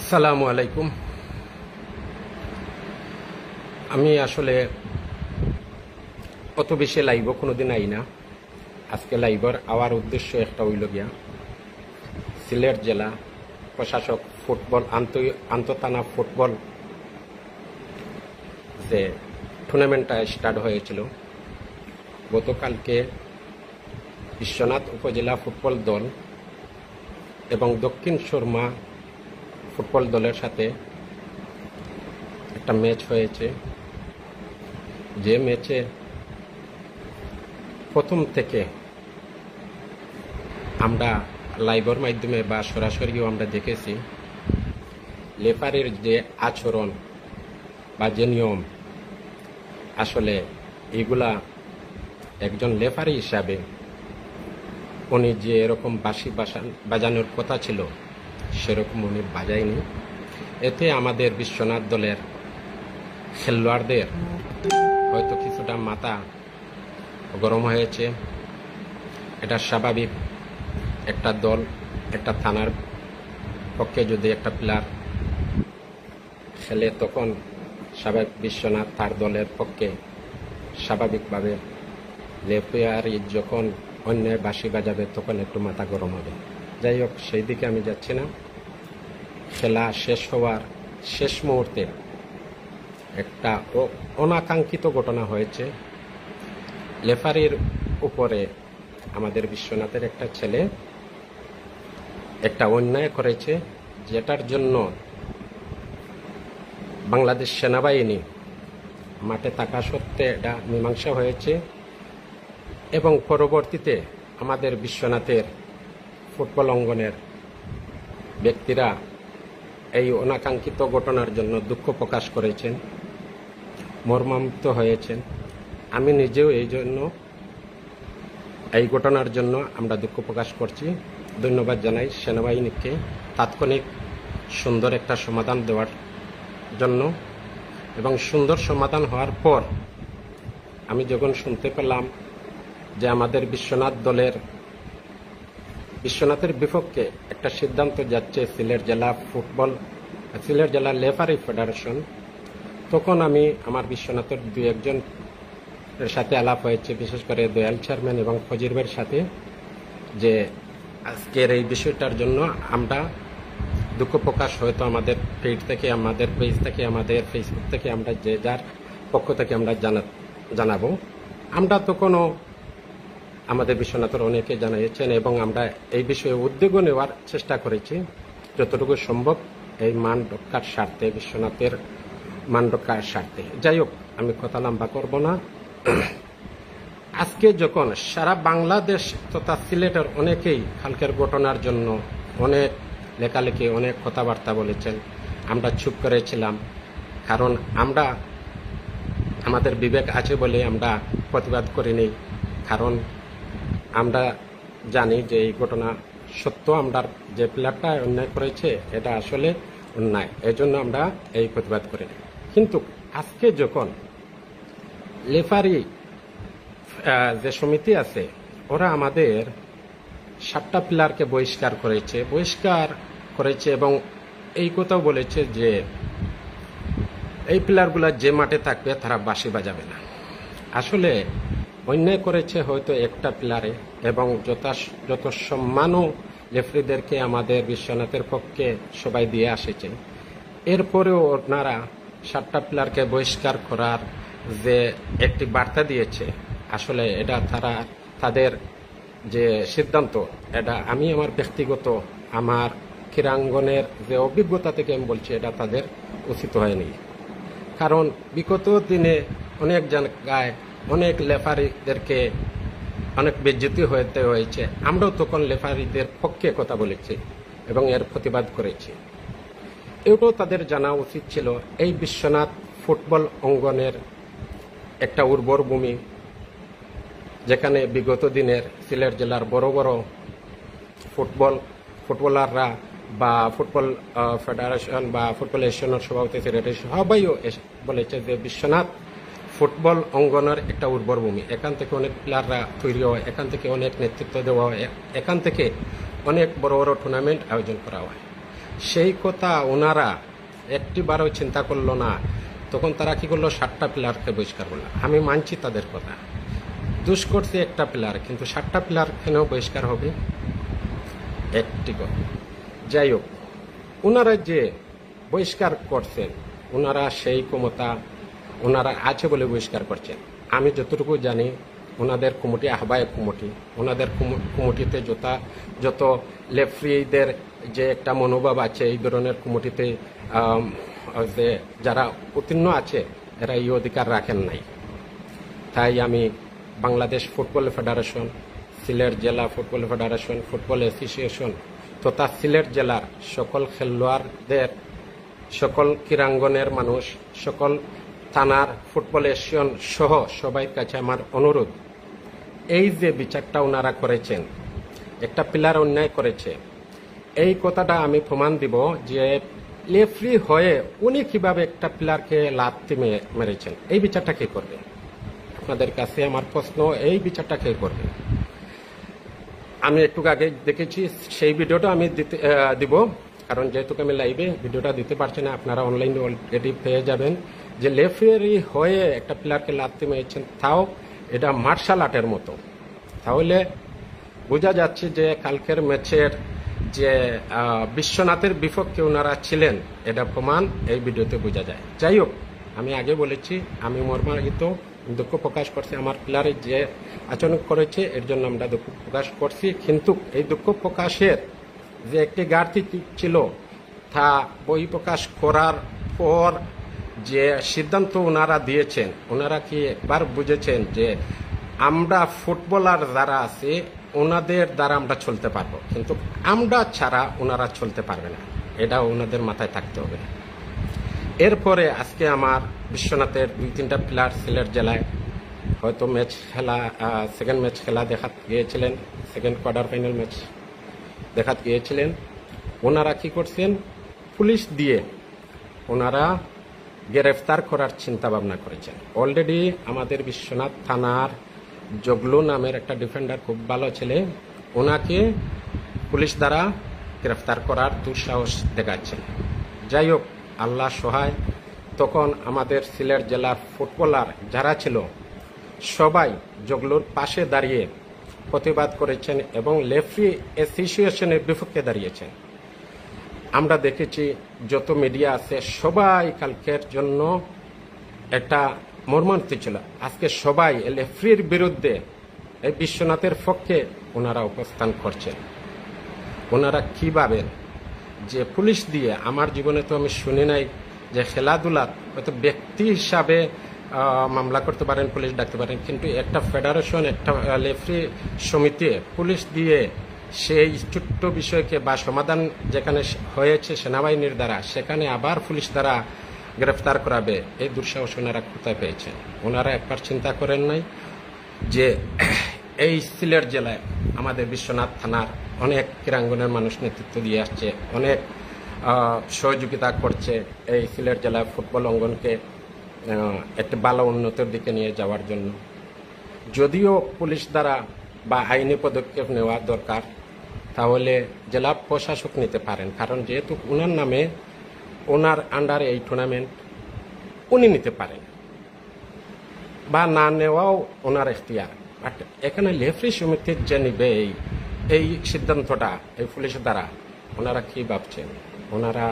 আসসালামু আলাইকুম। আমি আসলে অত বেশি লাইভ কোনোদিন আই না। আজকে লাইভর আওয়ার উদ্দেশ্য একটা হইল গিয়া সিলেট জেলা প্রশাসক ফুটবল আন্তঃথানা ফুটবল যে টুর্নামেন্টটা স্টার্ট হয়েছিল গতকালকে বিশ্বনাথ উপজেলা ফুটবল দল এবং দক্ষিণ সুরমা ফুটবল দলের সাথে একটা ম্যাচ হয়েছে। যে ম্যাচে প্রথম থেকে আমরা লাইভের মাধ্যমে বা সরাসরিও আমরা দেখেছি লেফারির যে আচরণ বা যে নিয়ম, আসলে এগুলা একজন লেফারি হিসাবে উনি যে এরকম বাঁশি বাজানোর কথা ছিল সেরকম উনি বাজায়নি। এতে আমাদের বিশ্বনাথ দলের খেলোয়াড়দের হয়তো কিছুটা মাথা গরম হয়েছে। এটা স্বাভাবিক। একটা দল, একটা থানার পক্ষে যদি একটা প্লেয়ার খেলে তখন স্বাভাবিক বিশ্বনাথ তার দলের পক্ষে স্বাভাবিকভাবে রেফারি যখন অন্যায় বাঁশি বাজাবে তখন একটু মাথা গরম হবে। যাই হোক, সেই দিকে আমি যাচ্ছি না। খেলা শেষ হওয়ার শেষ মুহূর্তে একটা অনাকাঙ্ক্ষিত ঘটনা হয়েছে। লেফারির উপরে আমাদের বিশ্বনাথের একটা ছেলে একটা অন্যায় করেছে, যেটার জন্য বাংলাদেশ সেনাবাহিনী মাঠে থাকা সত্ত্বে এটা মীমাংসা হয়েছে এবং পরবর্তীতে আমাদের বিশ্বনাথের ফুটবল অঙ্গনের ব্যক্তিরা এই অনাকাঙ্ক্ষিত ঘটনার জন্য দুঃখ প্রকাশ করেছেন, মর্মান্বিত হয়েছেন। আমি নিজেও এই ঘটনার জন্য আমরা দুঃখ প্রকাশ করছি। ধন্যবাদ জানাই সেনাবাহিনীকে তাৎক্ষণিক সুন্দর একটা সমাধান দেওয়ার জন্য। এবং সুন্দর সমাধান হওয়ার পর আমি যখন শুনতে পেলাম যে আমাদের বিশ্বনাথের বিপক্ষে একটা সিদ্ধান্ত যাচ্ছে সিলেট জেলা লেফারি ফেডারেশন, তখন আমি আমার বিশ্বনাথের দুই একজন সাথে আলাপ হয়েছে, বিশেষ করে দয়াল চেয়ারম্যান এবং ফজির ভাইয়ের সাথে, যে আজকের এই বিষয়টার জন্য আমরা দুঃখ প্রকাশ হয়তো আমাদের পেজ থেকে, আমাদের ফেসবুক থেকে আমরা যে যার পক্ষ থেকে আমরা জানাবো। আমরা তখনও আমাদের বিশ্বনাথের অনেকে জানিয়েছেন এবং আমরা এই বিষয়ে উদ্যোগ নেওয়ার চেষ্টা করেছি যতটুকু সম্ভব এই মান রক্ষার স্বার্থে, বিশ্বনাথের মান রক্ষার স্বার্থে। যাই হোক, আমি কথা লম্বা করব না। আজকে যখন সারা বাংলাদেশ তথা সিলেটের অনেকেই কালকের ঘটনার জন্য অনেক লেখালেখি, অনেক কথাবার্তা বলেছেন, আমরা চুপ করেছিলাম। কারণ আমরা আমাদের বিবেক আছে বলে আমরা প্রতিবাদ করিনি। কারণ আমরা জানি যে এই ঘটনা সত্য, আমরা যে প্লেয়ারটা অন্যায় করেছে এটা আসলে অন্যায়, এই জন্য আমরা এই প্রতিবাদ করিনি। কিন্তু আজকে যখন লেফারি যে সমিতি আছে ওরা আমাদের 7টা প্লেয়ারকে বহিষ্কার করেছে এবং এই কথাও বলেছে যে এই প্লেয়ারগুলা যে মাঠে থাকবে তারা বাঁশি বাজাবে না। আসলে অন্যায় করেছে হয়তো একটা প্লেয়ারে, এবং যত সম্মানও রেফারিদেরকে আমাদের বিশ্বনাথের পক্ষে সবাই দিয়ে আসেছেন, এরপরেও ওনারা 7টা প্লেয়ারকে বহিষ্কার করার যে একটি বার্তা দিয়েছে, আসলে এটা তাদের যে সিদ্ধান্ত, এটা আমি আমার ব্যক্তিগত আমার ক্রীড়াঙ্গনের যে অভিজ্ঞতা থেকে আমি বলছি, এটা তাদের উচিত হয়নি। কারণ বিগত দিনে অনেক জায়গায় অনেক লেফারিদেরকে অনেক বেজ্জতি হতে হয়েছে। আমরাও তখন লেফারিদের পক্ষে কথা বলেছি এবং এর প্রতিবাদ করেছি। এটাও তাদের জানা উচিত ছিল এই বিশ্বনাথ ফুটবল অঙ্গনের একটা উর্বর ভূমি, যেখানে বিগত দিনের সিলেট জেলার বড় বড় ফুটবলাররা বা ফুটবল ফেডারেশন বা ফুটবল এশিয়ানের সভাপতি সেক্রেটারি সবাইও বলেছে যে বিশ্বনাথ ফুটবল অঙ্গনের একটা উর্বর ভূমি। এখান থেকে অনেক প্লেয়াররা তৈরি হয়, এখান থেকে অনেক নেতৃত্ব দেওয়া হয়, এখান থেকে অনেক বড় বড় টুর্নামেন্ট আয়োজন করা হয়। সেই কথা ওনারা একটিবারও চিন্তা করলো না। তখন তারা কি করলো, 7টা প্লেয়ারকে বহিষ্কার করলো। আমি মানছি তাদের কথা, দোষ করছে একটা প্লেয়ার, কিন্তু 7টা প্লেয়ার কেন বহিষ্কার হবে? একটি কথা। যাই হোক, ওনারা যে বহিষ্কার করছেন, ওনারা সেই ক্ষমতা ওনারা আছে বলে বহিষ্কার করছেন। আমি যতটুকু জানি, ওনাদের কমিটি আহ্বায়ক কমিটি, ওনাদের কমিটিতে যত লেফ্রিদের যে একটা মনোভাব আছে, এই ধরনের কমিটিতে যে যারা উত্তীর্ণ আছে এরা এই অধিকার রাখেন নাই। তাই আমি বাংলাদেশ ফুটবল ফেডারেশন, সিলেট জেলা ফুটবল ফেডারেশন, ফুটবল অ্যাসোসিয়েশন তথা সিলেট জেলার সকল খেলোয়াড়দের, সকল ক্রীড়াঙ্গনের মানুষ, সকল থানার ফুটবল অ্যাসোসিয়েশন সহ সবাই কাছে আমার অনুরোধ, এই যে বিচারটা ওনারা করেছেন, একটা প্লেয়ার অন্যায় করেছে, এই কথাটা আমি প্রমাণ দিব যে লেফ্রি হয়ে উনি কিভাবে একটা প্লেয়ারকে লাথি মেরেছেন। এই বিচারটা কে করবে? আপনাদের কাছে আমার প্রশ্ন, এই বিচারটা কে করবে? আমি একটু আগে দেখেছি, সেই ভিডিওটা আমি দিব, কারণ যেহেতু আমি লাইভে ভিডিওটা দিতে পারছি না, আপনারা অনলাইনে অলরেডি পেয়ে যাবেন, যে লেফ্রি হয়ে একটা প্লেয়ারকে লাথি মেরেছেন, তাও এটা মার্শাল আর্টের মতো। তাহলে বোঝা যাচ্ছে যে কালকের ম্যাচের যে বিশ্বনাথের বিপক্ষে ওনারা ছিলেন, এটা প্রমাণ এই ভিডিওতে বোঝা যায়। যাই হোক, আমি আগে বলেছি, আমি মর্মাহত, দুঃখ প্রকাশ করছি, আমার প্লেয়ারের যে আচরণ করেছে এর জন্য আমরা দুঃখ প্রকাশ করছি। কিন্তু এই দুঃখ প্রকাশের যে একটি ঘাটতি ছিল, তা বই প্রকাশ করার পর যে সিদ্ধান্ত ওনারা দিয়েছেন, ওনারা কি একবার বুঝেছেন যে আমরা ফুটবলার যারা আছে ওনাদের দ্বারা আমরা চলতে পারবো, কিন্তু আমরা ছাড়া ওনারা চলতে পারবে না, এটা ওনাদের মাথায় থাকতে হবে। এরপরে আজকে আমার বিশ্বনাথের 2-3টা প্লেয়ার সিলেট জেলায় হয়তো ম্যাচ খেলা, সেকেন্ড ম্যাচ খেলা দেখাতে গিয়েছিলেন, সেকেন্ড কোয়ার্টার ফাইনাল ম্যাচ দেখাতে গিয়েছিলেন। ওনারা কি করছেন, পুলিশ দিয়ে ওনারা গ্রেফতার করার চিন্তা ভাবনা করেছেন। অলরেডি আমাদের বিশ্বনাথ থানার জগলু নামের একটা ডিফেন্ডার, খুব ভালো ছেলে, ওনাকে পুলিশ দ্বারা গ্রেফতার করার দুঃসাহস দেখাচ্ছেন। যাই হোক, আল্লাহ সহায়, তখন আমাদের সিলেট জেলার ফুটবলার যারা ছিল সবাই জগলুর পাশে দাঁড়িয়ে প্রতিবাদ করেছেন এবং লেফ্রি অ্যাসোসিয়েশনের বিপক্ষে দাঁড়িয়েছেন। আমরা দেখেছি যত মিডিয়া আছে সবাই কালকের জন্য একটা মর্মান্তিক ছিল। আজকে সবাই লেফ্রির বিরুদ্ধে, এই বিশ্বনাথের পক্ষে ওনারা অবস্থান করছেন। ওনারা কি ভাবেন যে পুলিশ দিয়ে, আমার জীবনে তো আমি শুনি নাই যে খেলাধুলার হয়তো ব্যক্তি হিসাবে মামলা করতে পারেন, পুলিশ ডাকতে পারেন, কিন্তু একটা ফেডারেশন, একটা লেফ্রি সমিতি পুলিশ দিয়ে সেই ছোট্ট বিষয়কে বা সমাধান যেখানে হয়েছে সেনাবাহিনীর দ্বারা, সেখানে আবার পুলিশ দ্বারা গ্রেফতার করাবে, এই দুঃসাহস ওনারা কোথায় পেয়েছেন? ওনারা একবার চিন্তা করেন নাই যে এই সিলেট জেলায় আমাদের বিশ্বনাথ থানার অনেক ক্রীড়াঙ্গনের মানুষ নেতৃত্ব দিয়ে আসছে, অনেক সহযোগিতা করছে এই সিলেট জেলার ফুটবল অঙ্গনকে একটা ভালো উন্নতির দিকে নিয়ে যাওয়ার জন্য। যদিও পুলিশ দ্বারা বা আইনি পদক্ষেপ নেওয়া দরকার, তাহলে জেলা প্রশাসক নিতে পারেন, কারণ যেহেতু ওনার নামে, ওনার আন্ডারে এই টুর্নামেন্ট, উনি নিতে পারেন, বা না নেওয়াও ওনার এখতিয়ার। বাট এখানে লেফ্রি সমিতির যে নিবে এই সিদ্ধান্তটা এই পুলিশের দ্বারা, ওনারা কি ভাবছেন? ওনারা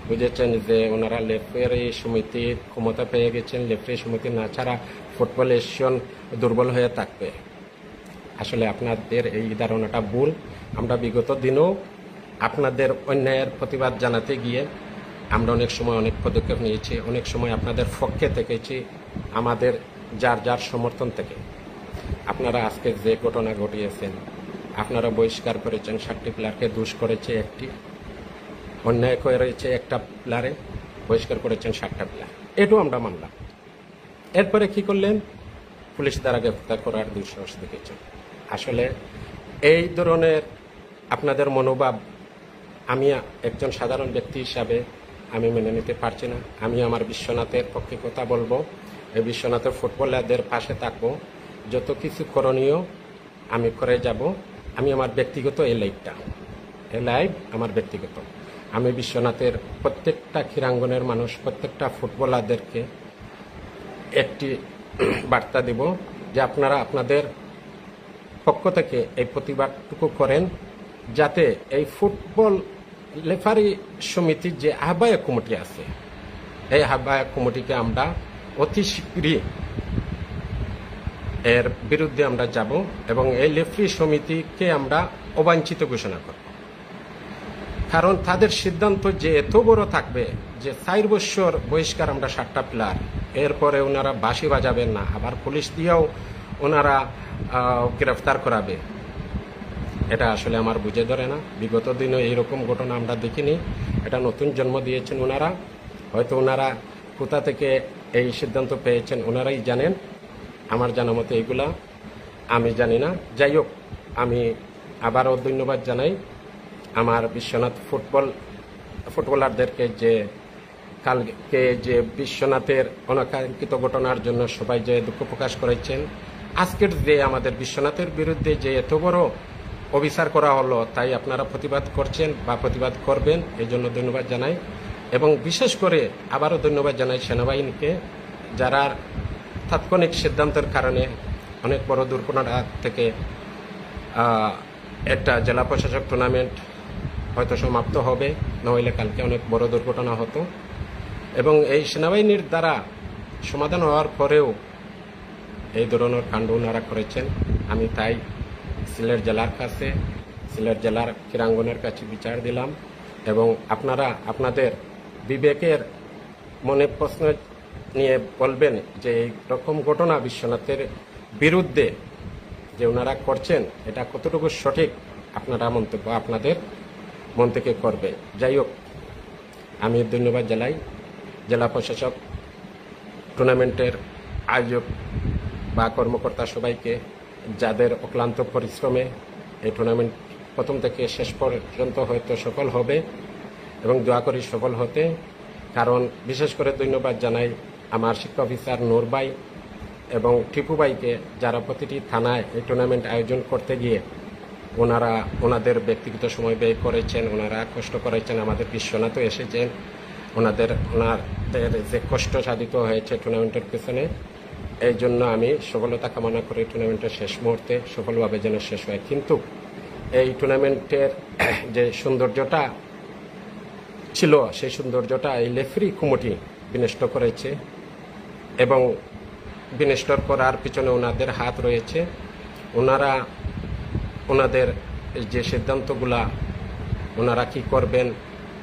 বুঝেছেন যে ওনারা লেফ্রি সমিতির ক্ষমতা পেয়ে গেছেন, লেফ্রি সমিতি না ছাড়া ফুটবল অ্যাসোসিয়েশন দুর্বল হয়ে থাকবে। আসলে আপনাদের এই ধারণাটা ভুল। আমরা বিগত দিনেও আপনাদের অন্যায়ের প্রতিবাদ জানাতে গিয়ে আমরা অনেক সময় অনেক পদক্ষেপ নিয়েছি, অনেক সময় আপনাদের পক্ষে থেকেছি, আমাদের যার যার সমর্থন থেকে। আপনারা আজকে যে ঘটনা ঘটিয়েছেন, আপনারা বহিষ্কার করেছেন 7টি প্লেয়ারকে, দোষ করেছে একটি, অন্যায় করেছে একটা প্লেয়ারে, বহিষ্কার করেছেন 7টা প্লেয়ার, এটাও আমরা মানলাম। এরপরে কি করলেন? পুলিশ দ্বারা গ্রেফতার করার দুঃসাহস দেখেছেন। আসলে এই ধরনের আপনাদের মনোভাব আমি একজন সাধারণ ব্যক্তি হিসাবে আমি মেনে নিতে পারছি না। আমি আমার বিশ্বনাথের পক্ষে কথা বলবো, এই বিশ্বনাথের ফুটবলারদের পাশে থাকবো, যত কিছু করণীয় আমি করে যাব। আমি আমার ব্যক্তিগত এই লাইভ আমার ব্যক্তিগত, আমি বিশ্বনাথের প্রত্যেকটা ক্রীড়াঙ্গনের মানুষ, প্রত্যেকটা ফুটবলারদেরকে একটি বার্তা দিব যে আপনারা আপনাদের পক্ষ থেকে এই প্রতিবাদটুকু করেন, যাতে এই ফুটবল রেফারি সমিতির যে আহ্বায়ক কমিটি আছে, এই আহ্বায়ক কমিটিকে আমরা অতি শীঘ্রই এর বিরুদ্ধে আমরা যাব এবং এই রেফারি সমিতিকে আমরা অবাঞ্ছিত ঘোষণা করব। কারণ তাদের সিদ্ধান্ত যে এত বড় থাকবে যে 4 বছর বহিষ্কার আমরা 7টা প্লেয়ার, এরপরে ওনারা বাঁশি বাজাবেন না, আবার পুলিশ দিয়েও ওনারা গ্রেফতার করাবে, এটা আসলে আমার বুঝে ধরে না। বিগত দিনে এইরকম ঘটনা আমরা দেখিনি, এটা নতুন জন্ম দিয়েছেন ওনারা। হয়তো ওনারা কোথা থেকে এই সিদ্ধান্ত পেয়েছেন ওনারাই জানেন, আমার জানা মতে এইগুলা আমি জানি না। যাই হোক, আমি আবারও ধন্যবাদ জানাই আমার বিশ্বনাথ ফুটবলারদেরকে যে কালকে যে বিশ্বনাথের অনাকাঙ্ক্ষিত ঘটনার জন্য সবাই যে দুঃখ প্রকাশ করেছেন, আজকের যে আমাদের বিশ্বনাথের বিরুদ্ধে যে এত বড় অবিচার করা হলো, তাই আপনারা প্রতিবাদ করছেন বা প্রতিবাদ করবেন, এই জন্য ধন্যবাদ জানাই। এবং বিশেষ করে আবারও ধন্যবাদ জানাই সেনাবাহিনীকে, যারা তাৎক্ষণিক সিদ্ধান্তের কারণে অনেক বড় দুর্ঘটনা থেকে একটা জেলা প্রশাসক টুর্নামেন্ট হয়তো সমাপ্ত হবে, নইলে কালকে অনেক বড় দুর্ঘটনা হতো। এবং এই সেনাবাহিনীর দ্বারা সমাধান হওয়ার পরেও এই ধরনের কাণ্ড ওনারা করেছেন। আমি তাই সিলেট জেলার কাছে, সিলেট জেলার ক্রীড়াঙ্গনের কাছে বিচার দিলাম এবং আপনারা আপনাদের বিবেকের মনে প্রশ্ন নিয়ে বলবেন যে এই রকম ঘটনা বিশ্বনাথের বিরুদ্ধে যে ওনারা করছেন এটা কতটুকু সঠিক, আপনারা মন্তব্য আপনাদের মন থেকে করবে। যাই হোক, আমি ধন্যবাদ জানাই জেলা প্রশাসক, টুর্নামেন্টের আয়োজক বা কর্মকর্তা সবাইকে, যাদের অক্লান্ত পরিশ্রমে এই টুর্নামেন্ট প্রথম থেকে শেষ পর্যন্ত হয়তো সফল হবে এবং দোয়া করি সফল হতে। কারণ বিশেষ করে ধন্যবাদ জানাই আমার শিক্ষা অফিসার নূর ভাই এবং টিপু ভাইকে, যারা প্রতিটি থানায় এই টুর্নামেন্ট আয়োজন করতে গিয়ে ওনারা ওনাদের ব্যক্তিগত সময় ব্যয় করেছেন, ওনারা কষ্ট করেছেন, আমাদের বিশ্বনাথও এসেছেন। ওনাদের যে কষ্ট সাধিত হয়েছে টুর্নামেন্টের পেছনে, এই জন্য আমি সফলতা কামনা করি টুর্নামেন্টের শেষ মুহূর্তে সফলভাবে যেন শেষ হয়। কিন্তু এই টুর্নামেন্টের যে সৌন্দর্যটা ছিল, সেই সৌন্দর্যটা এই রেফারি কমিটি বিনষ্ট করেছে এবং বিনষ্ট করার পিছনে ওনাদের হাত রয়েছে। ওনারা ওনাদের যে সিদ্ধান্তগুলা ওনারা কি করবেন,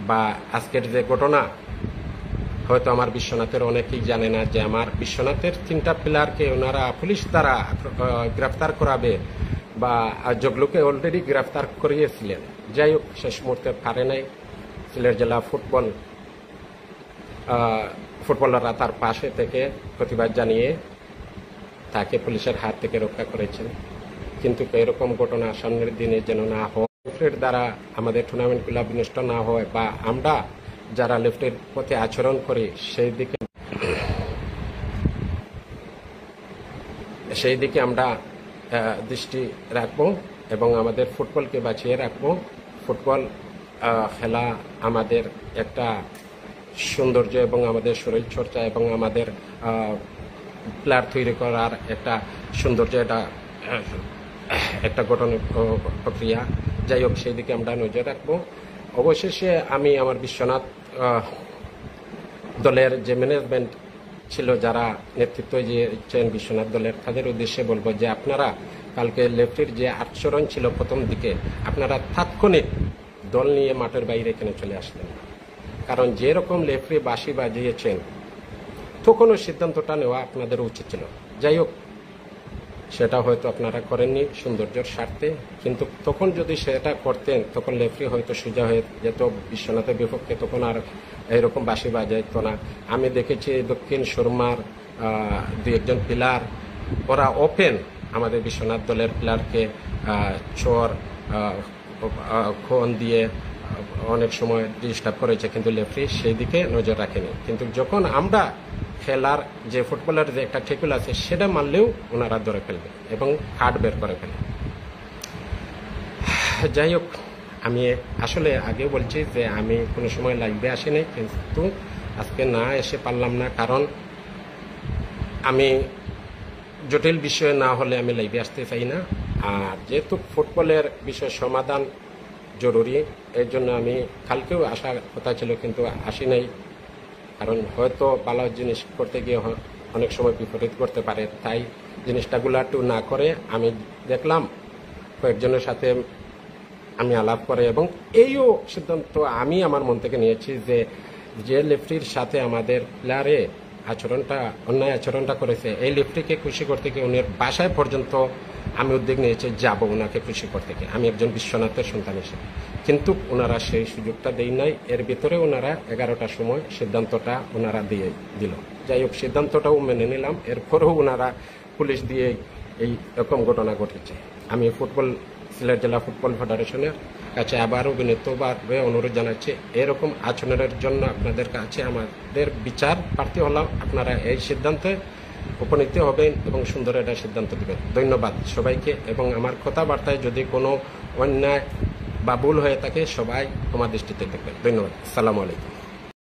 বা আজকের যে ঘটনা, হয়তো আমার বিশ্বনাথের অনেকেই জানে না যে আমার বিশ্বনাথের 3টা প্লেয়ারকে ওনারা পুলিশ দ্বারা গ্রেফতার করাবে বা জগলুকে অলরেডি গ্রেফতার করিয়েছিলেন। যাই হোক, শেষ মুহূর্তে পারে নাই। সিলেট জেলা ফুটবলাররা তার পাশে থেকে প্রতিবাদ জানিয়ে তাকে পুলিশের হাত থেকে রক্ষা করেছেন। কিন্তু এরকম ঘটনা সামনের দিনে যেন না হয়, লেফটের দ্বারা আমাদের টুর্নামেন্টগুলো বিনষ্ট না হয় বা আমরা যারা লেফটের প্রতি আচরণ করি সেই দিকে আমরা দৃষ্টি রাখবো এবং আমাদের ফুটবলকে বাঁচিয়ে রাখবো। ফুটবল খেলা আমাদের একটা সৌন্দর্য এবং আমাদের শরীরচর্চা এবং আমাদের প্লেয়ার তৈরি করার একটা সৌন্দর্য, এটা একটা গঠন প্রক্রিয়া। যাই হোক, সেই দিকে আমরা নজর রাখবো। অবশেষে আমি আমার বিশ্বনাথ দলের যে ম্যানেজমেন্ট ছিল, যারা নেতৃত্ব দিয়েছেন বিশ্বনাথ দলের, তাদের উদ্দেশ্যে বলবো যে আপনারা কালকে লেফটির যে আচরণ ছিল প্রথম দিকে, আপনারা তাৎক্ষণিক দল নিয়ে মাঠের বাইরে এখানে চলে আসলেন। কারণ যেরকম লেফটি বাঁশি বাজিয়েছেন, তখনও সিদ্ধান্তটা নেওয়া আপনাদের উচিত ছিল। যাই হোক, সেটা হয়তো আপনারা করেননি সৌন্দর্যের স্বার্থে, কিন্তু তখন যদি সেটা করতেন তখন লেফটি হয়তো সোজা হয়ে যেত বিশ্বনাথের বিপক্ষে, তখন আর এইরকম বাঁশি বাজাইতো না। আমি দেখেছি দক্ষিণ সুরমার 2-1 প্লেয়ার, ওরা ওপেন আমাদের বিশ্বনাথ দলের প্লেয়ারকে চোর খুন দিয়ে অনেক সময় ডিস্টার্ব করেছে, কিন্তু লেফটি সেই দিকে নজর রাখেনি। কিন্তু যখন আমরা খেলার যে ফুটবলের যে একটা ঠেকুল আছে, সেটা মারলেও ওনারা ধরে ফেলবে এবং কার্ড বের করে ফেলে। যাই হোক, আমি আসলে আগেও বলছি যে আমি কোনো সময় লাইভে আসিনি, কিন্তু আজকে না এসে পারলাম না, কারণ আমি জটিল বিষয় না হলে আমি লাইভে আসতে চাই না। আর যেহেতু ফুটবলের বিষয় সমাধান জরুরি, এর জন্য আমি কালকেও আসার কথা ছিল, কিন্তু আসি নাই। কারণ হয়তো ভালো জিনিস করতে গিয়ে অনেক সময় বিপরীত করতে পারে, তাই জিনিসটাগুলো একটু না করে আমি দেখলাম কয়েকজনের সাথে আমি আলাপ করে, এবং এইও সিদ্ধান্ত আমি আমার মন থেকে নিয়েছি যে যে লেফটির সাথে আমাদের প্লেয়ারে অন্যায় আচরণটা করেছে, এই লেফটিকে খুশি করতে গিয়ে উনি বাসায় পর্যন্ত আমি উদ্যোগ নিয়েছি যাব ওনাকে খুশি করতে গিয়ে, আমি একজন বিশ্বনাথের সন্তান হিসেবে। কিন্তু ওনারা সেই সুযোগটা দেয় নাই। এর ভিতরে ওনারা 11টার সময় সিদ্ধান্তটা ওনারা দিয়ে দিল। যাই হোক, সিদ্ধান্তটাও মেনে নিলাম। এরপরেও ওনারা পুলিশ দিয়ে এই রকম ঘটনা ঘটেছে। আমি সিলেট জেলা ফুটবল ফেডারেশনের কাছে আবারও বিনীতভাবে অনুরোধ জানাচ্ছি, এরকম আচরণের জন্য আপনাদের কাছে আমাদের বিচার প্রার্থী হলাম। আপনারা এই সিদ্ধান্তে উপনীত হবেন এবং সুন্দর একটা সিদ্ধান্ত দেবেন। ধন্যবাদ সবাইকে, এবং আমার কথাবার্তায় যদি কোনো অন্যায় বা ভুল হয়ে থাকে সবাই আমার দৃষ্টিতে দেখবেন। ধন্যবাদ। আসসালামু আলাইকুম।